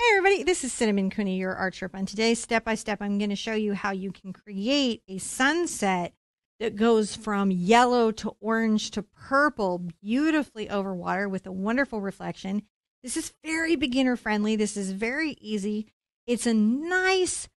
Hey everybody, this is Cinnamon Cooney, your Art Sherpa, and today, step by step, I'm going to show you how you can create a sunset that goes from yellow to orange to purple, beautifully over water with a wonderful reflection. This is very beginner friendly. This is very easy. It's a nice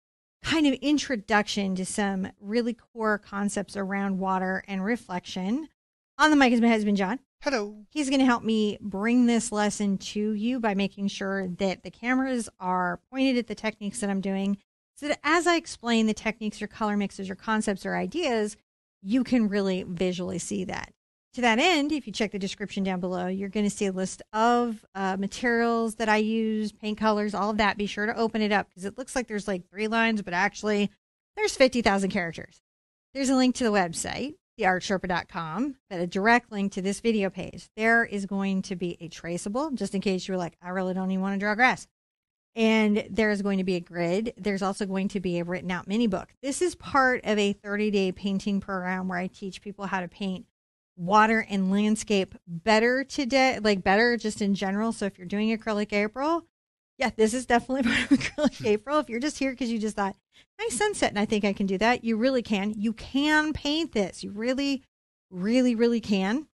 kind of introduction to some really core concepts around water and reflection. On the mic is my husband, John. Hello. He's going to help me bring this lesson to you by making sure that the cameras are pointed at the techniques that I'm doing so that as I explain the techniques, your color mixes, your concepts, or ideas, you can really visually see that. To that end, if you check the description down below, you're going to see a list of materials that I use, paint colors, all of that. Be sure to open it up because it looks like there's like 3 lines, but actually there's 50,000 characters. There's a link to the website, theartsherpa.com, but a direct link to this video page. There is going to be a traceable, just in case you were like, I really don't even want to draw grass. And there's going to be a grid. There's also going to be a written out mini book. This is part of a 30-day painting program where I teach people how to paint water and landscape better today, like better just in general. So if you're doing acrylic April, yeah, this is definitely part of acrylic April. If you're just here because you just thought, nice sunset, and I think I can do that, you really can. You can paint this. You really, really, really can.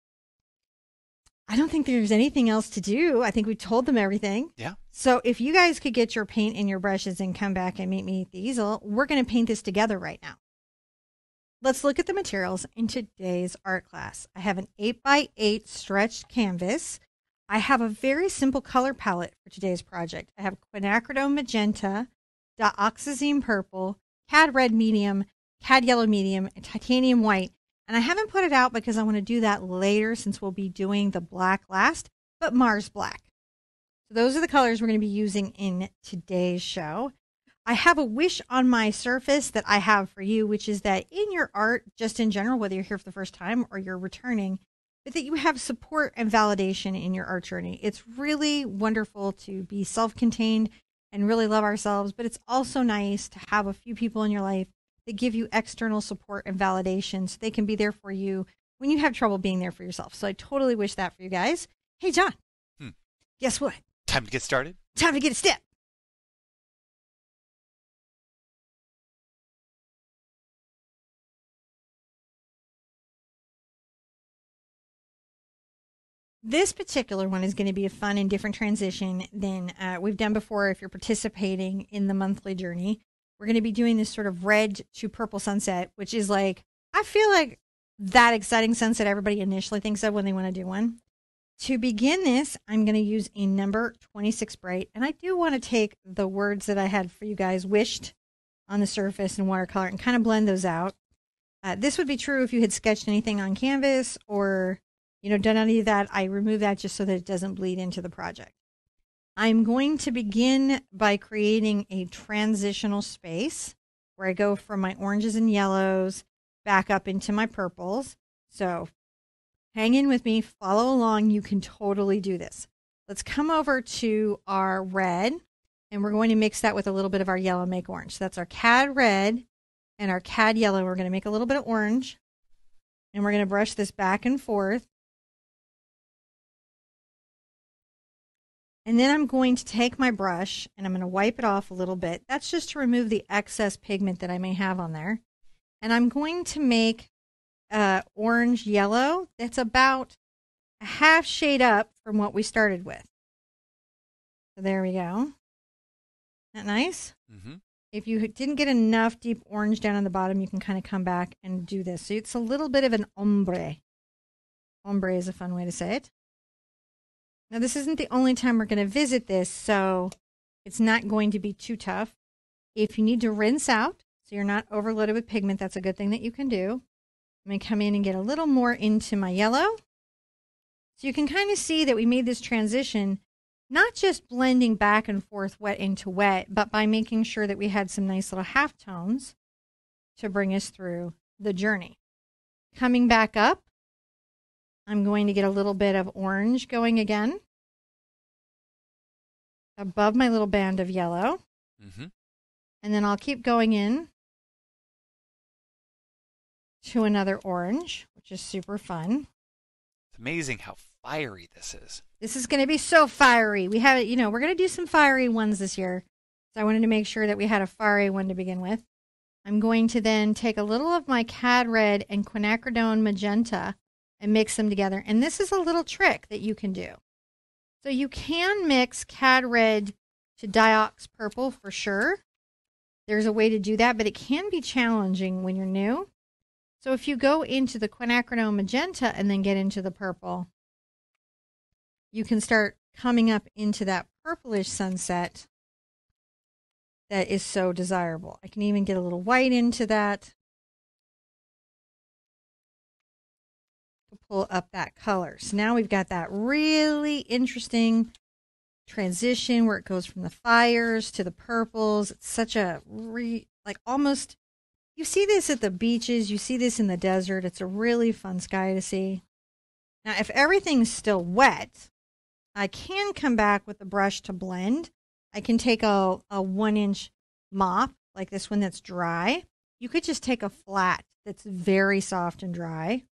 I don't think there's anything else to do. I think we told them everything. Yeah. So if you guys could get your paint and your brushes and come back and meet me at the easel, we're going to paint this together right now. Let's look at the materials in today's art class. I have an 8x8 stretched canvas. I have a very simple color palette for today's project. I have quinacridone magenta, dioxazine purple, cad red medium, cad yellow medium, and titanium white. And I haven't put it out because I want to do that later since we'll be doing the black last, but Mars black. So those are the colors we're going to be using in today's show. I have a wish on my surface that I have for you, which is that in your art, just in general, whether you're here for the first time or you're returning, but that you have support and validation in your art journey. It's really wonderful to be self-contained and really love ourselves, but it's also nice to have a few people in your life that give you external support and validation so they can be there for you when you have trouble being there for yourself. So I totally wish that for you guys. Hey, John, guess what? Time to get started. Time to get a step. This particular one is going to be a fun and different transition than we've done before if you're participating in the monthly journey. We're going to be doing this sort of red to purple sunset, which is like, I feel like that exciting sunset everybody initially thinks of when they want to do one. To begin this, I'm going to use a number 26 bright, and I do want to take the words that I had for you guys wished on the surface in watercolor and kind of blend those out. This would be true if you had sketched anything on canvas or done any of that. I remove that just so that it doesn't bleed into the project. I'm going to begin by creating a transitional space where I go from my oranges and yellows back up into my purples. So hang in with me, follow along. You can totally do this. Let's come over to our red, and we're going to mix that with a little bit of our yellow and make orange. So that's our cad red and our cad yellow. We're going to make a little bit of orange, and we're going to brush this back and forth. And then I'm going to take my brush and I'm going to wipe it off a little bit. That's just to remove the excess pigment that I may have on there. And I'm going to make orange yellow that's about a half shade up from what we started with. So there we go. Isn't that nice? Mm-hmm. If you didn't get enough deep orange down on the bottom, you can kind of come back and do this. So it's a little bit of an ombre. Ombre is a fun way to say it. Now, this isn't the only time we're going to visit this, so it's not going to be too tough. If you need to rinse out, so you're not overloaded with pigment, that's a good thing that you can do. I'm going to come in and get a little more into my yellow. So you can kind of see that we made this transition, not just blending back and forth wet into wet, but by making sure that we had some nice little halftones to bring us through the journey. Coming back up, I'm going to get a little bit of orange going again above my little band of yellow. Mm-hmm. And then I'll keep going in to another orange, which is super fun. It's amazing how fiery this is. This is going to be so fiery. We have it, we're going to do some fiery ones this year. So I wanted to make sure that we had a fiery one to begin with. I'm going to then take a little of my Cad Red and quinacridone magenta and mix them together. And this is a little trick that you can do. So you can mix Cad Red to Diox Purple for sure. There's a way to do that, but it can be challenging when you're new. So if you go into the quinacridone magenta and then get into the purple, you can start coming up into that purplish sunset that is so desirable. I can even get a little white into that to pull up that color. So now we've got that really interesting transition where it goes from the fires to the purples. It's such a almost, you see this at the beaches, you see this in the desert. It's a really fun sky to see. Now, if everything's still wet, I can come back with the brush to blend. I can take a 1-inch mop like this one that's dry. You could just take a flat that's very soft and dry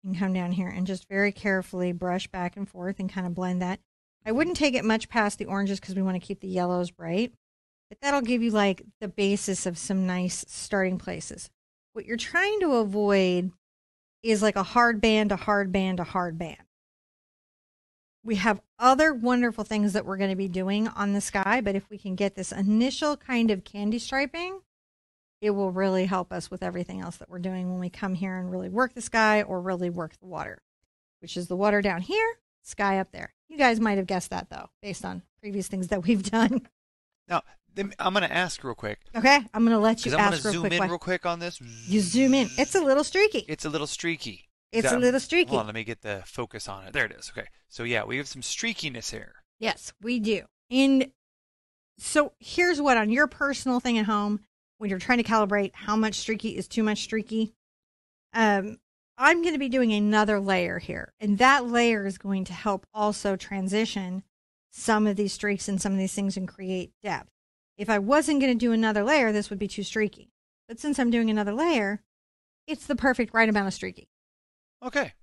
and come down here and just very carefully brush back and forth and kind of blend that. I wouldn't take it much past the oranges because we want to keep the yellows bright, but that'll give you like the basis of some nice starting places. What you're trying to avoid is like a hard band, a hard band, a hard band. We have other wonderful things that we're going to be doing on the sky, but if we can get this initial kind of candy striping, it will really help us with everything else that we're doing when we come here and really work the sky or really work the water, which is the water down here, sky up there. You guys might have guessed that, though, based on previous things that we've done. Now, I'm going to ask real quick. Okay, I'm going to let you ask real quick. I'm going to zoom in real quick on this. You zoom in. It's a little streaky. It's a little streaky. It's a little streaky. Hold on, let me get the focus on it. There it is. Okay. So, yeah, we have some streakiness here. Yes, we do. And so here's what, on your personal thing at home, when you're trying to calibrate how much streaky is too much streaky, I'm going to be doing another layer here. And that layer is going to help also transition some of these streaks and some of these things and create depth. If I wasn't going to do another layer, this would be too streaky. But since I'm doing another layer, it's the perfect right amount of streaky. Okay.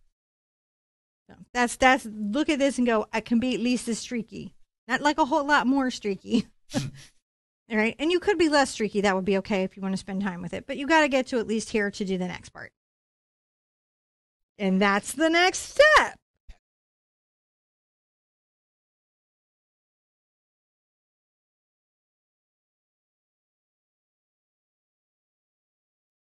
So that's look at this and go, I can be at least as streaky. Not like a whole lot more streaky. All right. And you could be less streaky. That would be okay if you want to spend time with it. But you got to get to at least here to do the next part. And that's the next step.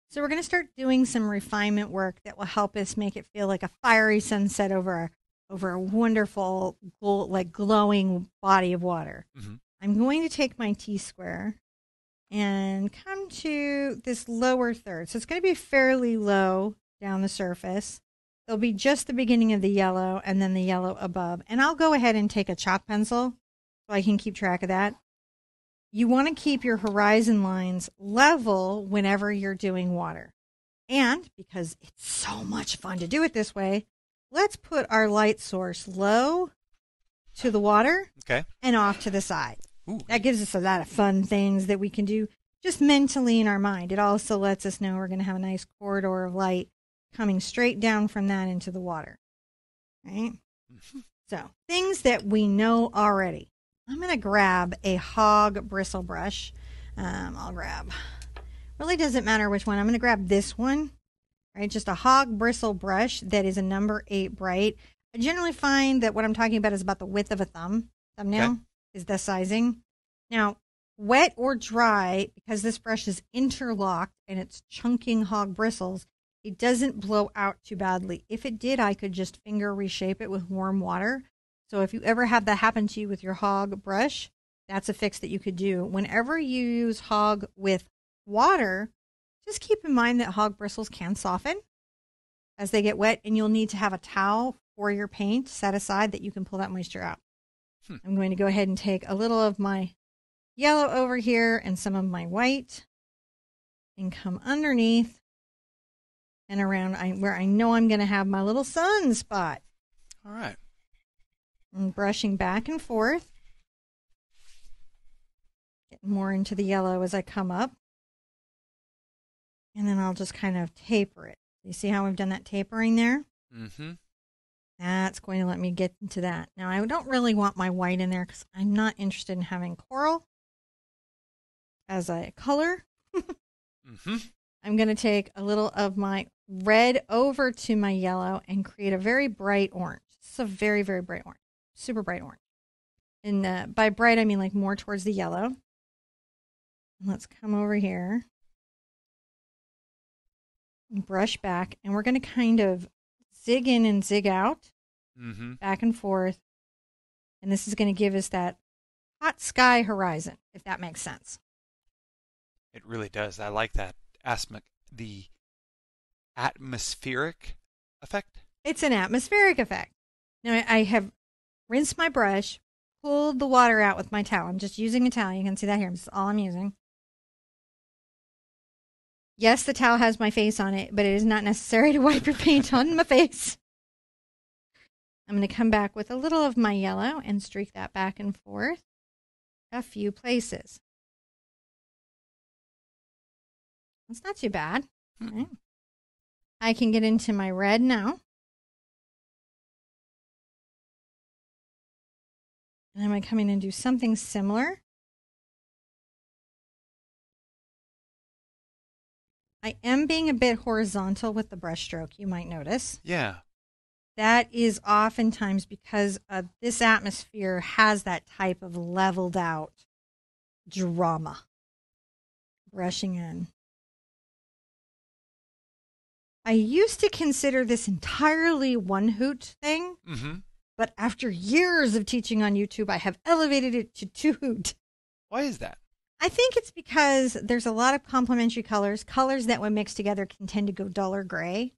So we're going to start doing some refinement work that will help us make it feel like a fiery sunset over a wonderful, glowing body of water. Mm-hmm. I'm going to take my T-square and come to this lower third. So it's going to be fairly low down the surface. There'll be just the beginning of the yellow and then the yellow above. And I'll go ahead and take a chalk pencil so I can keep track of that. You want to keep your horizon lines level whenever you're doing water. And because it's so much fun to do it this way, let's put our light source low to the water and off to the side. Ooh. That gives us a lot of fun things that we can do just mentally in our mind. It also lets us know we're going to have a nice corridor of light coming straight down from that into the water. Right? So things that we know already. I'm going to grab a hog bristle brush. I'll grab, really doesn't matter which one. I'm going to grab this one, right? Just a hog bristle brush that is a number 8 bright. I generally find that what I'm talking about is about the width of a thumbnail is the sizing. Now, wet or dry, because this brush is interlocked and it's chunking hog bristles, it doesn't blow out too badly. If it did, I could just finger reshape it with warm water. So if you ever have that happen to you with your hog brush, that's a fix that you could do. Whenever you use hog with water, just keep in mind that hog bristles can soften as they get wet, and you'll need to have a towel for your paint set aside that you can pull that moisture out. I'm going to go ahead and take a little of my yellow over here and some of my white and come underneath and around where I know I'm going to have my little sun spot. All right. And brushing back and forth. Getting more into the yellow as I come up. And then I'll just kind of taper it. You see how we've done that tapering there? Mm-hmm. That's going to let me get into that. Now, I don't really want my white in there because I'm not interested in having coral as a color. Mm-hmm. I'm going to take a little of my red over to my yellow and create a very bright orange. This is a very, very bright orange. Super bright orange. And by bright, I mean like more towards the yellow. And let's come over here and brush back. And we're going to kind of zig in and zig out, back and forth. And this is going to give us that hot sky horizon, if that makes sense. It really does. I like that the atmospheric effect. It's an atmospheric effect. Now, I have rinsed my brush, pulled the water out with my towel. I'm just using a towel. You can see that here. This is all I'm using. Yes, the towel has my face on it, but it is not necessary to wipe your paint on my face. I'm going to come back with a little of my yellow and streak that back and forth a few places. That's not too bad. Right. I can get into my red now. And I'm going to come in and do something similar. I am being a bit horizontal with the brush stroke, you might notice. Yeah. That is oftentimes because this atmosphere has that type of leveled out drama. Brushing in. I used to consider this entirely one hoot thing, but after years of teaching on YouTube, I have elevated it to 2 hoot. Why is that? I think it's because there's a lot of complementary colors. Colors that when mixed together can tend to go dull or gray.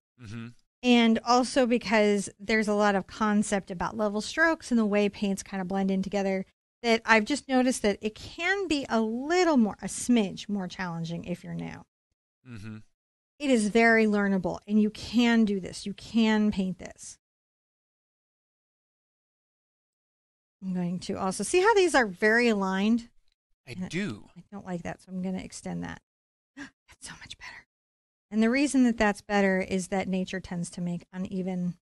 And also because there's a lot of concept about level strokes and the way paints kind of blend in together, that I've just noticed that it can be a smidge more challenging if you're new. It is very learnable, and you can do this. You can paint this. I'm going to also see how these are very aligned. I do. I don't like that, so I'm going to extend that. That's so much better. And the reason that that's better is that nature tends to make uneven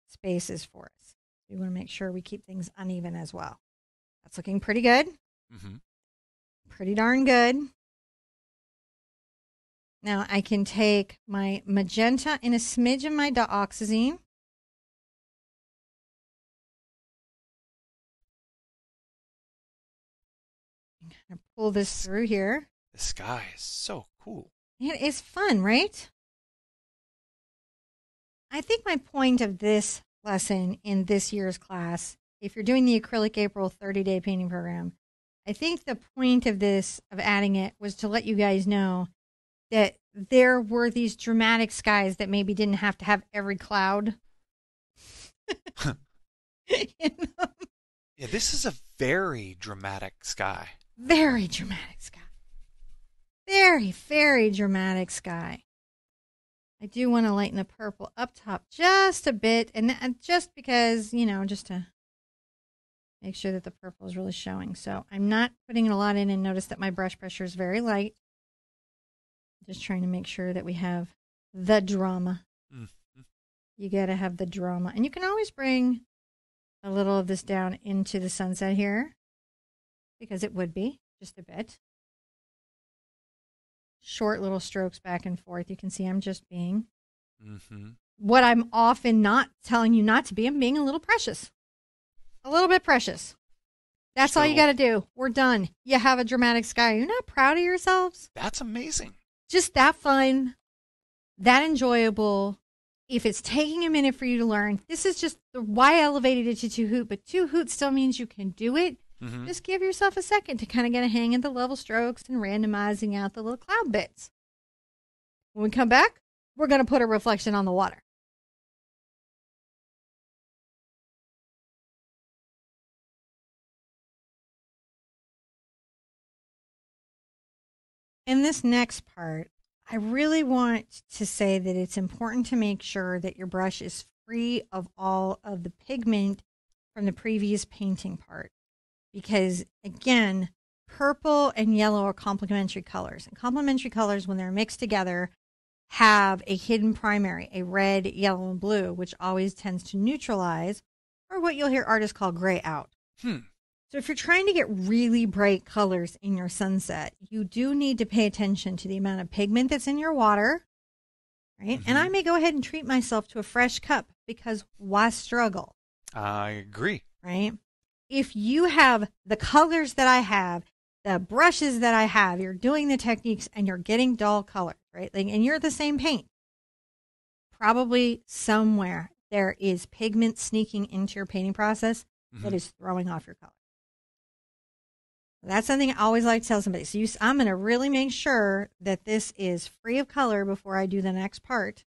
spaces for us. We want to make sure we keep things uneven as well. That's looking pretty good. Pretty darn good. Now I can take my magenta and a smidge of my dioxazine. And kind of pull this through here. The sky is so cool. It is fun, right? I think my point of this lesson in this year's class, if you're doing the Acrylic April 30-day painting program, I think the point of this, of adding it, was to let you guys know that there were these dramatic skies that maybe didn't have to have every cloud. Yeah, this is a very dramatic sky. Very dramatic sky. Very, very dramatic sky. I do want to lighten the purple up top just a bit, and just because, just to make sure that the purple is really showing. So I'm not putting a lot in, and notice that my brush pressure is very light. Just trying to make sure that we have the drama. You got to have the drama. And you can always bring a little of this down into the sunset here, because it would be just a bit. Short little strokes back and forth. You can see I'm just being what I'm often not telling you not to be. I'm being a little precious. A little bit precious. That's all you got to do. We're done. You have a dramatic sky. You're not proud of yourselves? That's amazing. Just that fun, that enjoyable. If it's taking a minute for you to learn, this is just why I elevated it to 2 hoot, but 2 hoot still means you can do it. Just give yourself a second to kind of get a hang of the level strokes and randomizing out the little cloud bits. When we come back, we're going to put a reflection on the water. In this next part, I really want to say that it's important to make sure that your brush is free of all of the pigment from the previous painting part. Because, again, purple and yellow are complementary colors. And complementary colors, when they're mixed together, have a hidden primary, a red, yellow, and blue, which always tends to neutralize, or what you'll hear artists call gray out. So if you're trying to get really bright colors in your sunset, you do need to pay attention to the amount of pigment that's in your water, right? And I may go ahead and treat myself to a fresh cup because why struggle? I agree. Right? If you have the colors that I have, the brushes that I have, you're doing the techniques and you're getting dull colors, right? Like, and you're the same paint. Probably somewhere there is pigment sneaking into your painting process that is throwing off your color. That's something I always like to tell somebody. So I'm going to really make sure that this is free of color before I do the next part,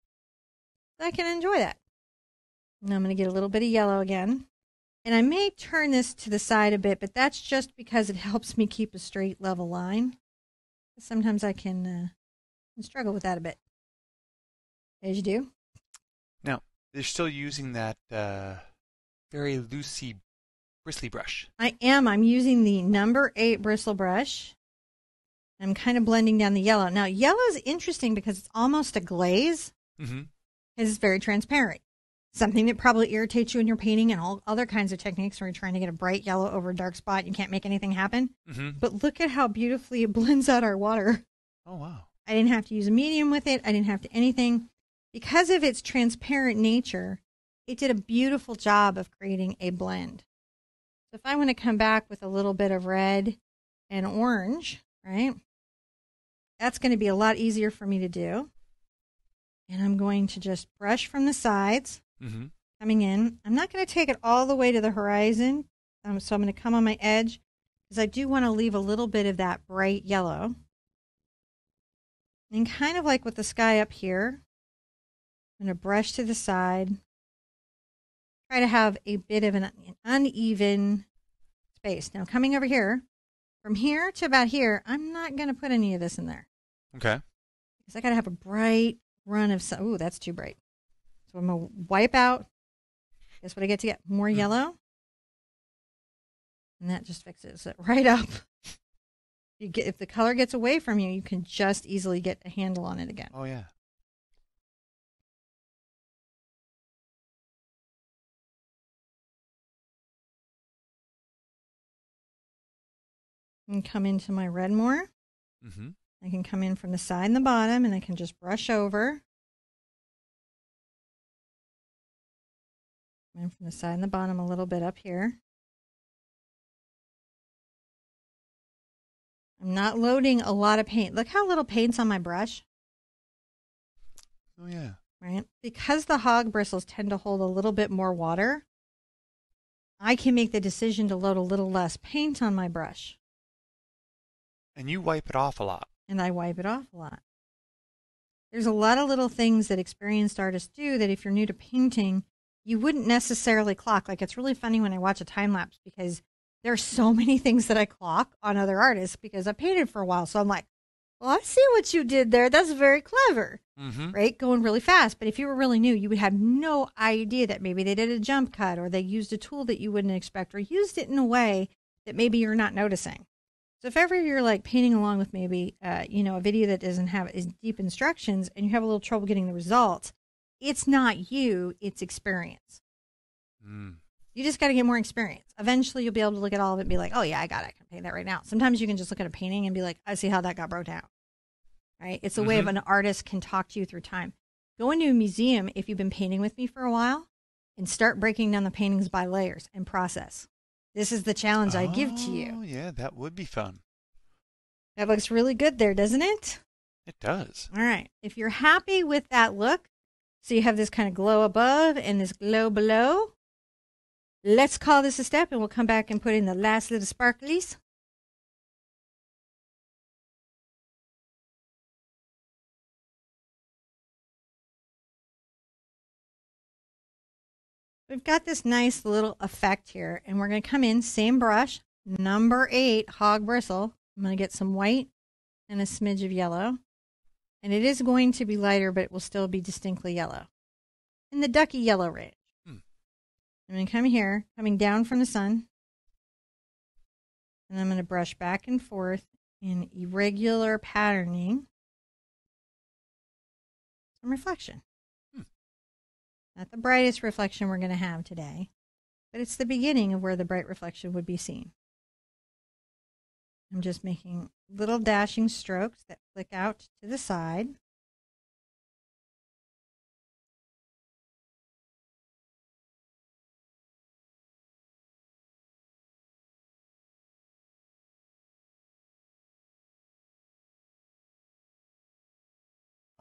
so I can enjoy that. And I'm going to get a little bit of yellow again. And I may turn this to the side a bit, but that's just because it helps me keep a straight, level line. Sometimes I can struggle with that a bit. As you do. Now, they're still using that very loosey, bristly brush. I am. I'm using the number 8 bristle brush. I'm kind of blending down the yellow. Now, yellow is interesting because it's almost a glaze. It's very transparent. Something that probably irritates you in your painting and all other kinds of techniques where you're trying to get a bright yellow over a dark spot. You can't make anything happen. But look at how beautifully it blends out our water. Oh, wow. I didn't have to use a medium with it. I didn't have to anything. Because of its transparent nature, it did a beautiful job of creating a blend. So if I want to come back with a little bit of red and orange, right, that's going to be a lot easier for me to do. And I'm going to just brush from the sides, coming in. I'm not going to take it all the way to the horizon. So I'm going to come on my edge because I do want to leave a little bit of that bright yellow. And kind of like with the sky up here, I'm going to brush to the side. Try to have a bit of an uneven space. Now coming over here, from here to about here, I'm not going to put any of this in there. Okay. Because I got to have a bright run of sun. Ooh, that's too bright. So I'm going to wipe out. Guess what I get to get? More yellow. And that just fixes it right up. If the color gets away from you, you can just easily get a handle on it again. Oh, yeah. And come into my red more. I can come in from the side and the bottom, and I can just brush over. And from the side and the bottom a little bit up here. I'm not loading a lot of paint. Look how little paint's on my brush. Oh, yeah. Right? Because the hog bristles tend to hold a little bit more water, I can make the decision to load a little less paint on my brush. And you wipe it off a lot. And I wipe it off a lot. There's a lot of little things that experienced artists do that if you're new to painting, you wouldn't necessarily clock. Like, it's really funny when I watch a time lapse because there are so many things that I clock on other artists because I painted for a while. So I'm like, well, I see what you did there. That's very clever, right? Going really fast. But if you were really new, you would have no idea that maybe they did a jump cut or they used a tool that you wouldn't expect or used it in a way that maybe you're not noticing. So if ever you're like painting along with maybe, a video that doesn't have as deep instructions and you have a little trouble getting the results, it's not you, it's experience. You just got to get more experience. Eventually you'll be able to look at all of it and be like, oh yeah, I got it. I can paint that right now. Sometimes you can just look at a painting and be like, I see how that got broke down. Right? It's a way of an artist can talk to you through time. Go into a museum if you've been painting with me for a while and start breaking down the paintings by layers and process. This is the challenge I give to you. Oh, yeah, that would be fun. That looks really good there, doesn't it? It does. All right. If you're happy with that look, so you have this kind of glow above and this glow below, let's call this a step and we'll come back and put in the last little sparklies. We've got this nice little effect here, and we're going to come in, same brush, number 8, hog bristle. I'm going to get some white and a smidge of yellow. And it is going to be lighter, but it will still be distinctly yellow. In the ducky yellow range. I'm going to come here, coming down from the sun. And I'm going to brush back and forth in irregular patterning. some reflection. Hmm. Not the brightest reflection we're going to have today, but it's the beginning of where the bright reflection would be seen. I'm just making little dashing strokes that flick out to the side.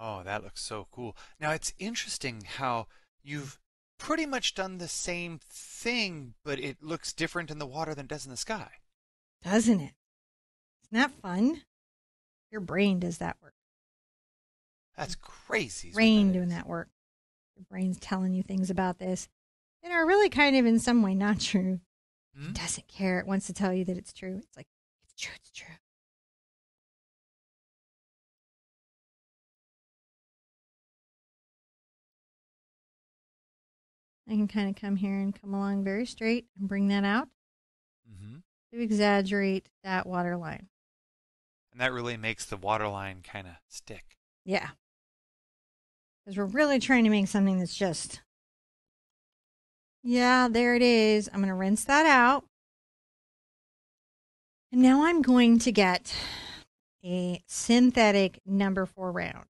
Oh, that looks so cool. Now, it's interesting how you've pretty much done the same thing, but it looks different in the water than it does in the sky. Doesn't it? Isn't that fun? Your brain does that work. That's crazy. Is what Brain that doing is. that work. Your brain's telling you things about this that are really kind of in some way not true. Hmm? It doesn't care. It wants to tell you that it's true. It's like, it's true, it's true. I can kind of come here and come along very straight and bring that out Mm-hmm. to exaggerate that water line. And that really makes the water line kind of stick. Yeah. Because we're really trying to make something that's just, yeah, there it is. I'm going to rinse that out. And now I'm going to get a synthetic number 4 round.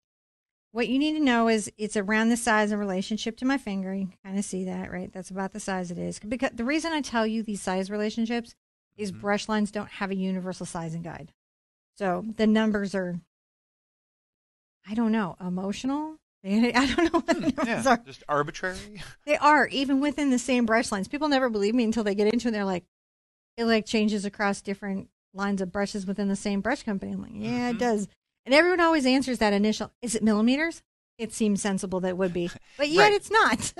What you need to know is it's around the size in relationship to my finger. You can kind of see that, right? That's about the size it is. Because the reason I tell you these size relationships is brush lines don't have a universal sizing guide. So the numbers are, I don't know, emotional? I don't know what the numbers are. Just arbitrary. They are, even within the same brush lines. People never believe me until they get into it. And they're like, it like changes across different lines of brushes within the same brush company. I'm like, yeah, it does. And everyone always answers that initial, is it millimeters? It seems sensible that it would be, but yet Right. it's not.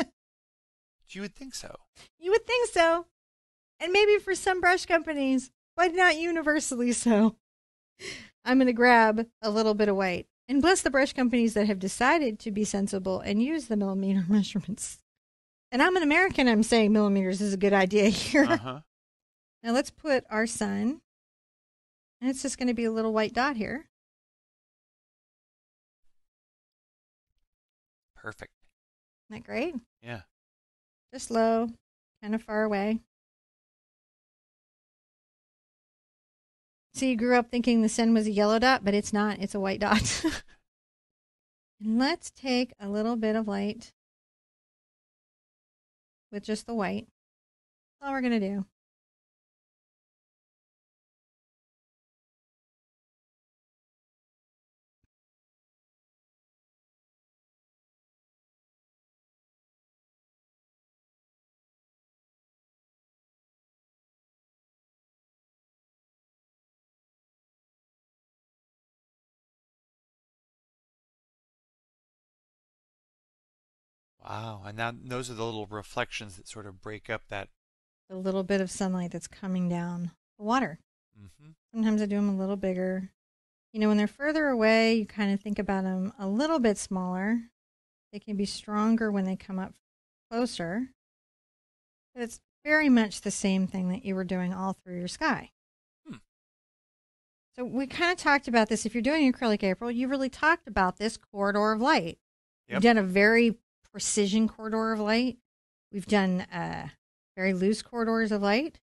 You would think so. You would think so. And maybe for some brush companies, but not universally so. I'm going to grab a little bit of white. And bless the brush companies that have decided to be sensible and use the millimeter measurements. And I'm an American, I'm saying millimeters is a good idea here. Uh-huh. Now let's put our sun, and it's just going to be a little white dot here. Perfect. Isn't that great? Yeah. Just low, kind of far away. So you grew up thinking the sun was a yellow dot, but it's not. It's a white dot. And let's take a little bit of light with just the white. That's all we're going to do. Wow. And now those are the little reflections that sort of break up that. A little bit of sunlight that's coming down the water. Mm-hmm. Sometimes I do them a little bigger. You know, when they're further away, you kind of think about them a little bit smaller. They can be stronger when they come up closer. But it's very much the same thing that you were doing all through your sky. So we kind of talked about this. If you're doing acrylic April, you really talked about this corridor of light. Yep. We've done a very precision corridor of light. We've done very loose corridors of light.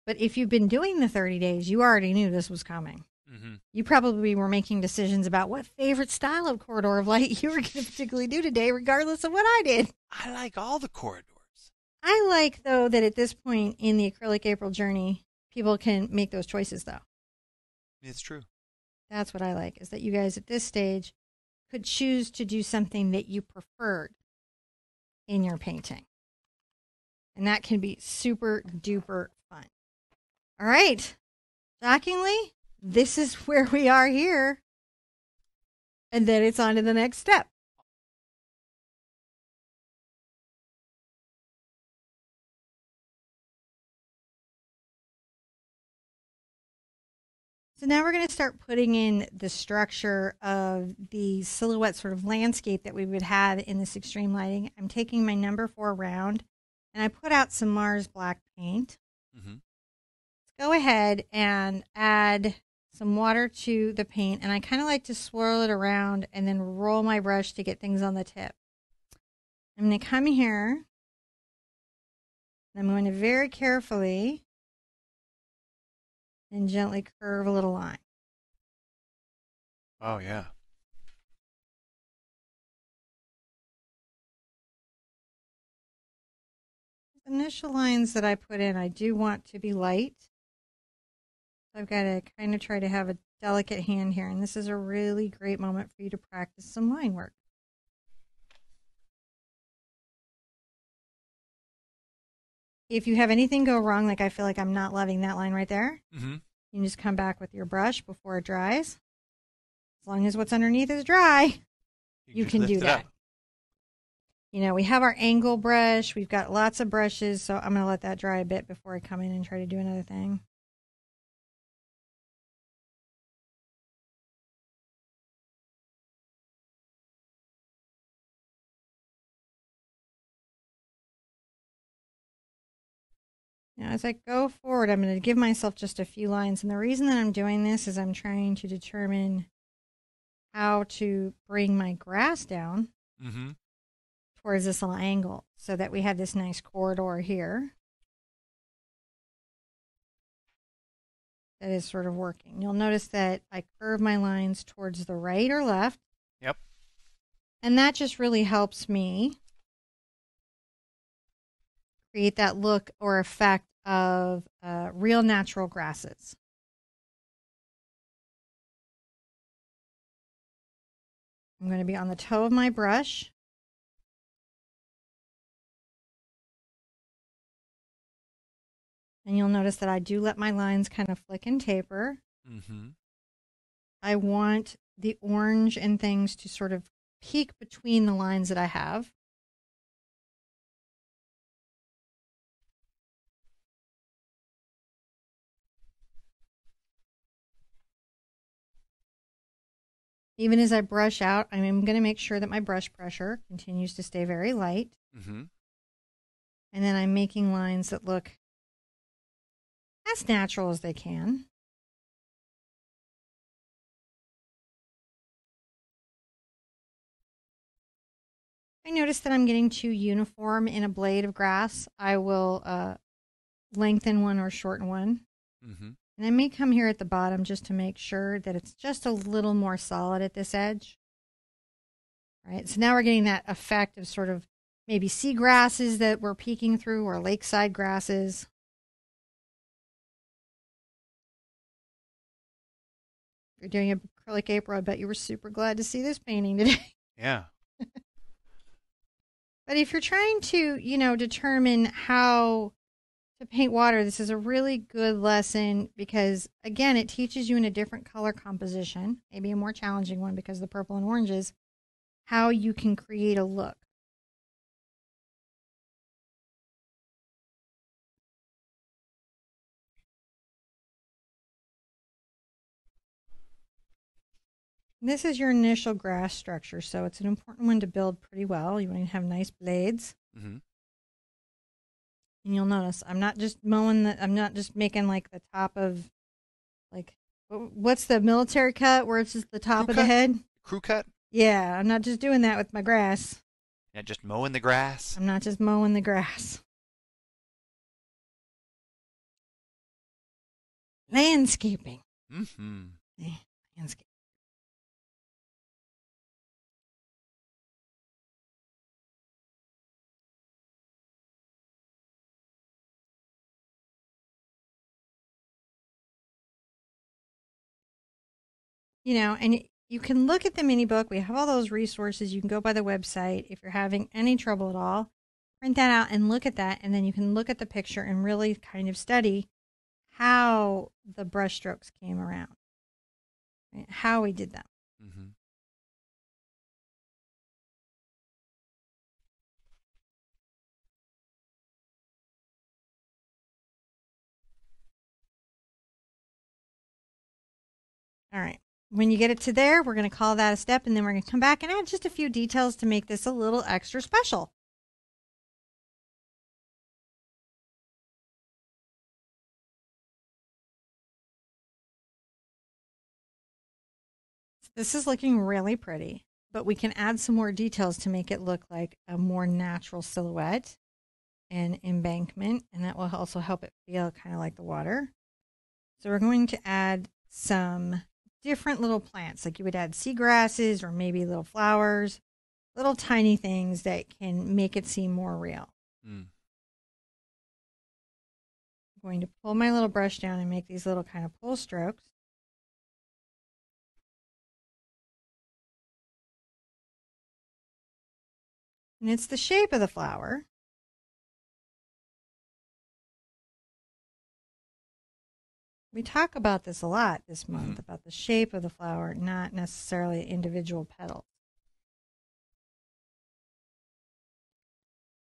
But if you've been doing the 30 days, you already knew this was coming. Mm-hmm. You probably were making decisions about what favorite style of corridor of light you were going to particularly do today, regardless of what I did. I like all the corridors. I like, though, that at this point in the acrylic April journey, people can make those choices, though. It's true. That's what I like, is that you guys at this stage could choose to do something that you preferred in your painting. And that can be super duper fun. All right. Shockingly, this is where we are here. And then it's on to the next step. So now we're going to start putting in the structure of the silhouette sort of landscape that we would have in this extreme lighting. I'm taking my number 4 round and I put out some Mars black paint. Mm-hmm. Let's go ahead and add some water to the paint, and I kind of like to swirl it around and then roll my brush to get things on the tip. I'm going to come here, and I'm going to very carefully and gently curve a little line. Oh, yeah. The initial lines that I put in, I do want to be light. I've got to kind of try to have a delicate hand here, and this is a really great moment for you to practice some line work. If you have anything go wrong, like I feel like I'm not loving that line right there, you can just come back with your brush before it dries. As long as what's underneath is dry, you can do that. You know, we have our angle brush. We've got lots of brushes, so I'm going to let that dry a bit before I come in and try to do another thing. Now, as I go forward, I'm going to give myself just a few lines. And the reason that I'm doing this is I'm trying to determine how to bring my grass down towards this little angle so that we have this nice corridor here that is sort of working. You'll notice that I curve my lines towards the right or left. Yep. And that just really helps me create that look or effect of real natural grasses. I'm going to be on the toe of my brush. And you'll notice that I do let my lines kind of flick and taper. I want the orange and things to sort of peek between the lines that I have. Even as I brush out, I'm going to make sure that my brush pressure continues to stay very light. And then I'm making lines that look as natural as they can. I notice that I'm getting too uniform in a blade of grass. I will lengthen one or shorten one. And I may come here at the bottom just to make sure that it's just a little more solid at this edge. All right, so now we're getting that effect of sort of maybe seagrasses that we're peeking through or lakeside grasses. If you're doing acrylic April, I bet you were super glad to see this painting today. Yeah. But if you're trying to, you know, determine how to paint water, this is a really good lesson because, again, it teaches you in a different color composition, maybe a more challenging one because of the purple and oranges, how you can create a look. This is your initial grass structure, so it's an important one to build pretty well. You want to have nice blades. And you'll notice I'm not just I'm not just making like the top of, like, what's the military cut where it's just the top of the head? Crew cut? Yeah, I'm not just doing that with my grass. Yeah, just mowing the grass? I'm not just mowing the grass. Landscaping. Landscaping. You know, and you can look at the mini book. We have all those resources. You can go by the website. If you're having any trouble at all, print that out and look at that. And then you can look at the picture and really kind of study how the brush strokes came around, right? How we did them. All right. When you get it to there, we're going to call that a step, and then we're going to come back and add just a few details to make this a little extra special. This is looking really pretty, but we can add some more details to make it look like a more natural silhouette and embankment, and that will also help it feel kind of like the water. So we're going to add some different little plants, like you would add seagrasses or maybe little flowers, little tiny things that can make it seem more real. Mm. I'm going to pull my little brush down and make these little kind of pull strokes. And it's the shape of the flower. We talk about this a lot this month, about the shape of the flower, not necessarily individual petals.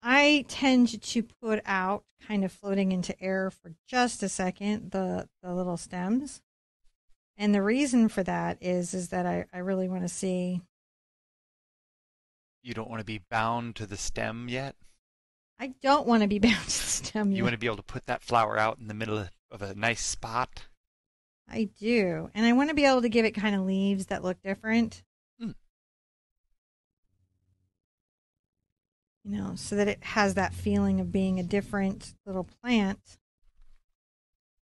I tend to put out, kind of floating into air for just a second, the little stems. And the reason for that is that I really want to see. You don't want to be bound to the stem yet? I don't want to be bound to the stem You yet. want to be able to put that flower out in the middle of a nice spot? I do. And I want to be able to give it kind of leaves that look different. Mm. You know, so that it has that feeling of being a different little plant,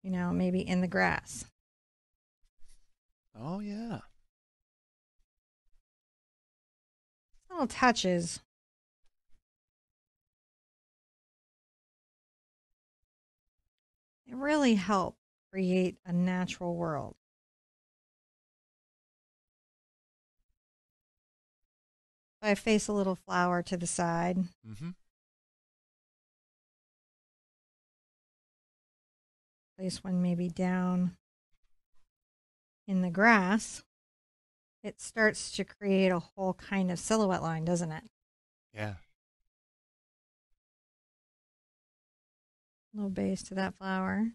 you know, maybe in the grass. Oh, yeah. Little touches. They really help create a natural world. So I face a little flower to the side. Mm-hmm. Place one maybe down in the grass. It starts to create a whole kind of silhouette line, doesn't it? Yeah. A little base to that flower.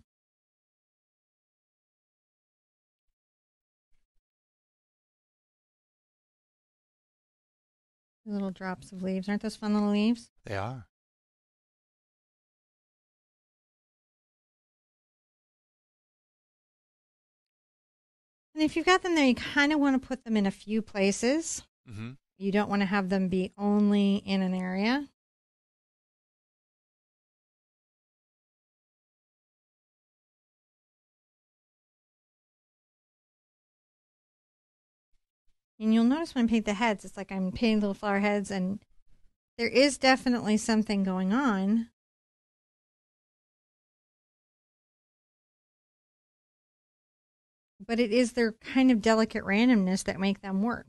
Little drops of leaves. Aren't those fun little leaves? They are. And if you've got them there, you kind of want to put them in a few places. Mm-hmm. You don't want to have them be only in an area. And you'll notice when I paint the heads, it's like I'm painting little flower heads, and there is definitely something going on. But it is their kind of delicate randomness that make them work.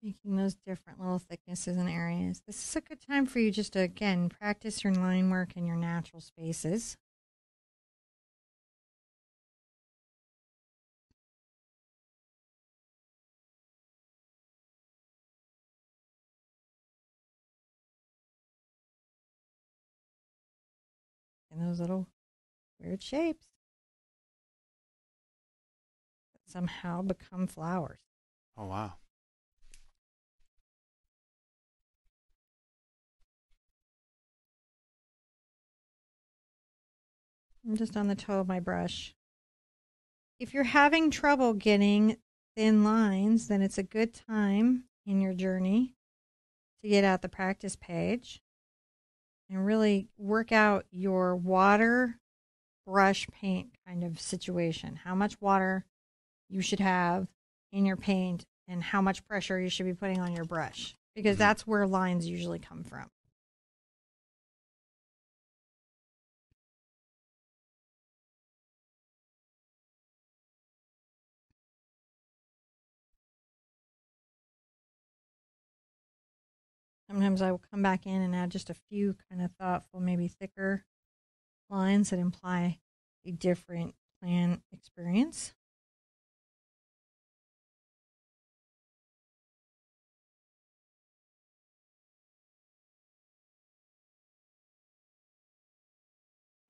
Making those different little thicknesses and areas. This is a good time for you just to, again, practice your line work in your natural spaces. And those little weird shapes that somehow become flowers. Oh, wow. I'm just on the toe of my brush. If you're having trouble getting thin lines, then it's a good time in your journey to get out the practice page and really work out your water brush paint kind of situation. How much water you should have in your paint and how much pressure you should be putting on your brush, because Mm-hmm. that's where lines usually come from. Sometimes I will come back in and add just a few kind of thoughtful, maybe thicker lines that imply a different plant experience.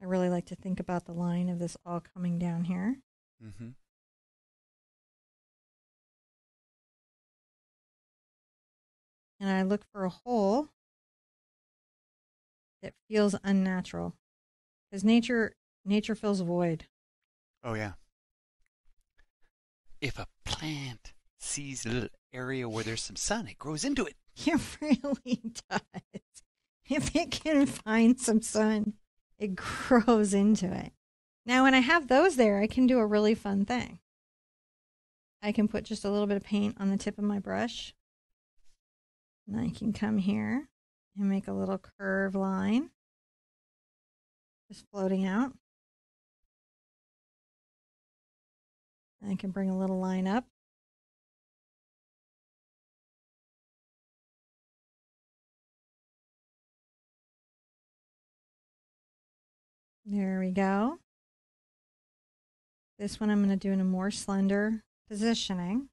I really like to think about the line of this all coming down here. Mm-hmm. And I look for a hole that feels unnatural. Because nature fills a void. Oh, yeah. If a plant sees a little area where there's some sun, it grows into it. It really does. If it can find some sun, it grows into it. Now, when I have those there, I can do a really fun thing. I can put just a little bit of paint on the tip of my brush. And I can come here and make a little curved line. Just floating out. I can bring a little line up. There we go. This one I'm going to do in a more slender positioning.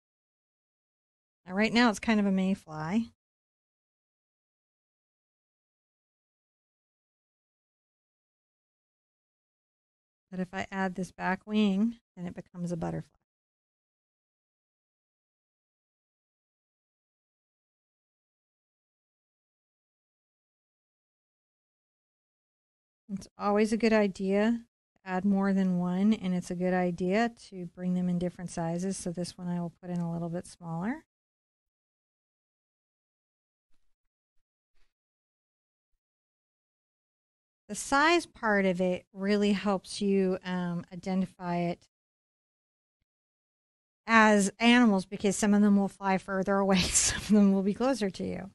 Now, right now it's kind of a mayfly. But if I add this back wing, then it becomes a butterfly. It's always a good idea to add more than one, and it's a good idea to bring them in different sizes. So this one I will put in a little bit smaller. The size part of it really helps you identify it as animals, because some of them will fly further away, some of them will be closer to you.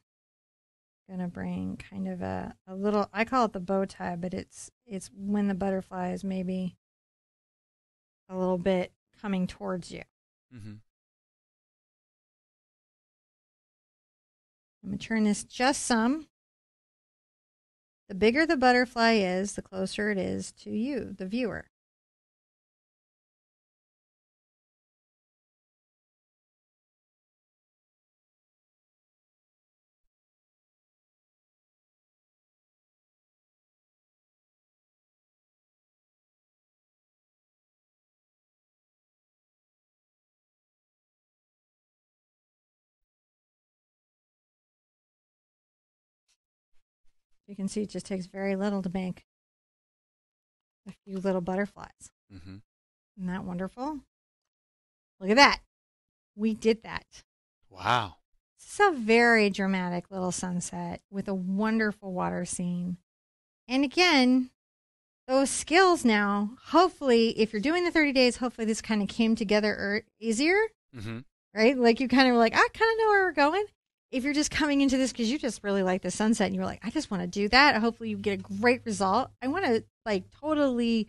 I'm gonna bring kind of a little, I call it the bow tie, but it's when the butterfly is maybe a little bit coming towards you. Mm-hmm. I'm gonna turn this just some. The bigger the butterfly is, the closer it is to you, the viewer. You can see it just takes very little to make a few little butterflies. Mm-hmm. Isn't that wonderful? Look at that. We did that. Wow. It's a very dramatic little sunset with a wonderful water scene. And again, those skills now, hopefully, if you're doing the 30 days, hopefully this kind of came together easier, Mm-hmm. right? Like you kind of were like, I kind of know where we're going. If you're just coming into this because you just really like the sunset and you're like, I just want to do that. Hopefully you get a great result. I want to like totally,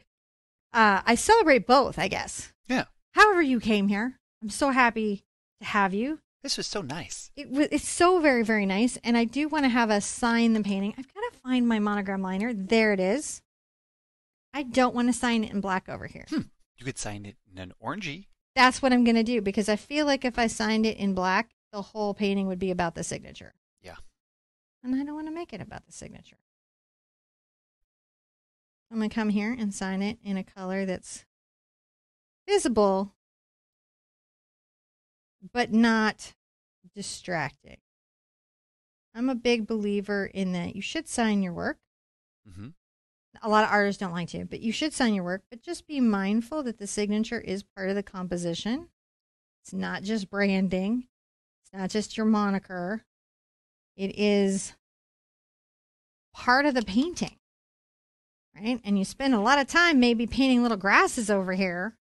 I celebrate both, I guess. Yeah. However you came here, I'm so happy to have you. This was so nice. It's so very, very nice. And I do want to have us sign the painting. I've got to find my monogram liner. There it is. I don't want to sign it in black over here. You could sign it in an orangey. That's what I'm going to do, because I feel like if I signed it in black, the whole painting would be about the signature. Yeah. And I don't want to make it about the signature. I'm going to come here and sign it in a color that's visible, but not distracting. I'm a big believer in that you should sign your work. Mm-hmm. A lot of artists don't like to, but you should sign your work, but just be mindful that the signature is part of the composition. It's not just branding. It's not just your moniker. It is part of the painting, right? And you spend a lot of time maybe painting little grasses over here.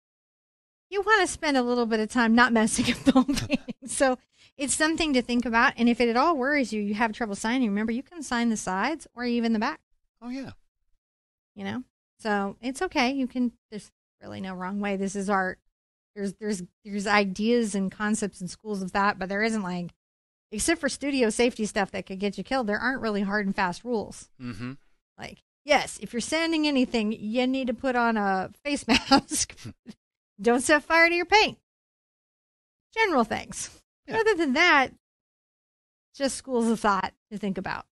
You want to spend a little bit of time not messing up the whole painting. So it's something to think about. And if it at all worries you, you have trouble signing, remember, you can sign the sides or even the back. Oh, yeah. You know? So it's okay. You can, there's really no wrong way. This is art. There's ideas and concepts and schools of that, but there isn't, like, except for studio safety stuff that could get you killed, there aren't really hard and fast rules. Mm-hmm. Like, yes, if you're sanding anything, you need to put on a face mask. Don't set fire to your paint. General things. Yeah. Other than that, just schools of thought to think about.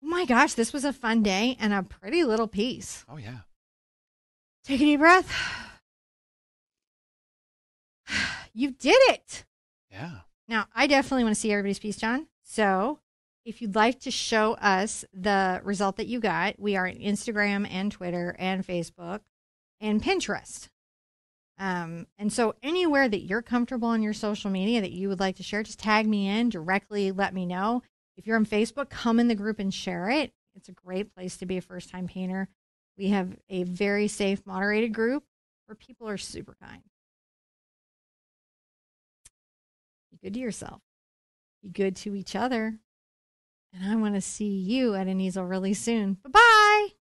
Oh my gosh, this was a fun day and a pretty little piece. Oh, yeah. Take a deep breath. You did it. Yeah. Now, I definitely want to see everybody's piece, John. So if you'd like to show us the result that you got, we are on Instagram and Twitter and Facebook and Pinterest. And so anywhere that you're comfortable on your social media that you would like to share, just tag me in directly. Let me know. If you're on Facebook, come in the group and share it. It's a great place to be a first-time painter. We have a very safe, moderated group where people are super kind. Be good to yourself. Be good to each other. And I want to see you at an easel really soon. Bye-bye.